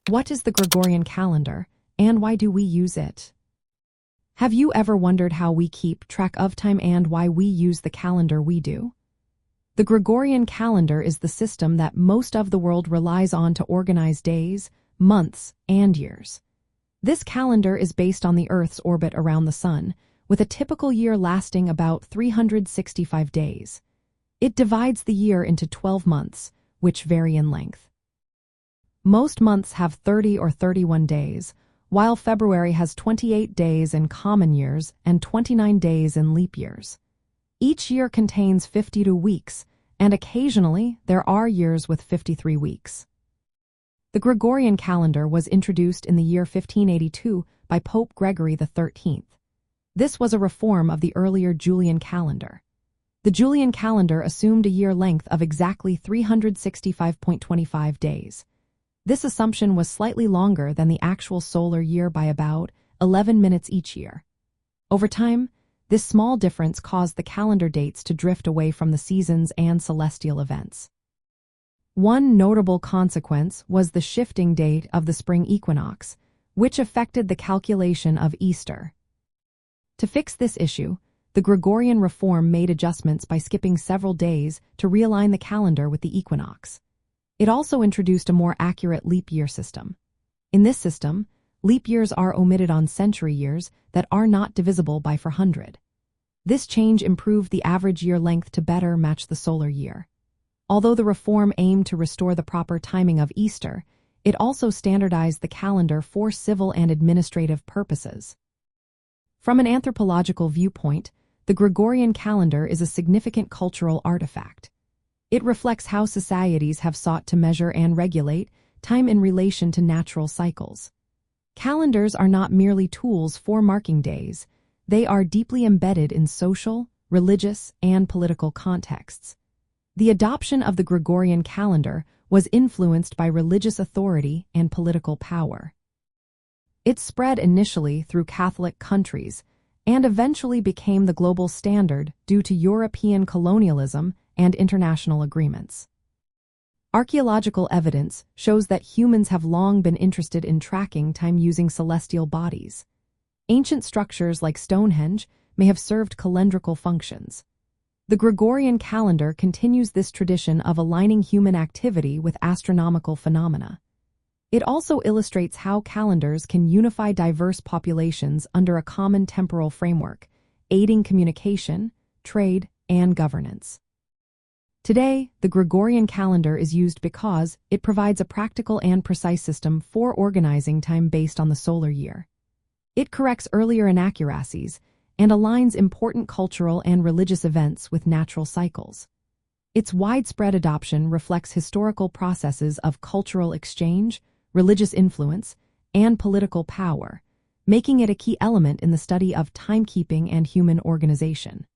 What is the Gregorian calendar, and why do we use it? Have you ever wondered how we keep track of time and why we use the calendar we do? The Gregorian calendar is the system that most of the world relies on to organize days, months, and years. This calendar is based on the Earth's orbit around the Sun, with a typical year lasting about 365 days. It divides the year into 12 months, which vary in length. Most months have 30 or 31 days, while February has 28 days in common years and 29 days in leap years. Each year contains 52 weeks, and occasionally there are years with 53 weeks. The Gregorian calendar was introduced in the year 1582 by Pope Gregory the 13th. This was a reform of the earlier Julian calendar. The Julian calendar assumed a year length of exactly 365.25 days. This assumption was slightly longer than the actual solar year by about 11 minutes each year. Over time, this small difference caused the calendar dates to drift away from the seasons and celestial events. One notable consequence was the shifting date of the spring equinox, which affected the calculation of Easter. To fix this issue, the Gregorian reform made adjustments by skipping several days to realign the calendar with the equinox. It also introduced a more accurate leap year system. In this system, leap years are omitted on century years that are not divisible by 400. This change improved the average year length to better match the solar year. Although the reform aimed to restore the proper timing of Easter, it also standardized the calendar for civil and administrative purposes. From an anthropological viewpoint, the Gregorian calendar is a significant cultural artifact. It reflects how societies have sought to measure and regulate time in relation to natural cycles. Calendars are not merely tools for marking days. They are deeply embedded in social, religious, and political contexts. The adoption of the Gregorian calendar was influenced by religious authority and political power. It spread initially through Catholic countries and eventually became the global standard due to European colonialism and international agreements. Archaeological evidence shows that humans have long been interested in tracking time using celestial bodies. Ancient structures like Stonehenge may have served calendrical functions. The Gregorian calendar continues this tradition of aligning human activity with astronomical phenomena. It also illustrates how calendars can unify diverse populations under a common temporal framework, aiding communication, trade, and governance. Today, the Gregorian calendar is used because it provides a practical and precise system for organizing time based on the solar year. It corrects earlier inaccuracies and aligns important cultural and religious events with natural cycles. Its widespread adoption reflects historical processes of cultural exchange, religious influence, and political power, making it a key element in the study of timekeeping and human organization.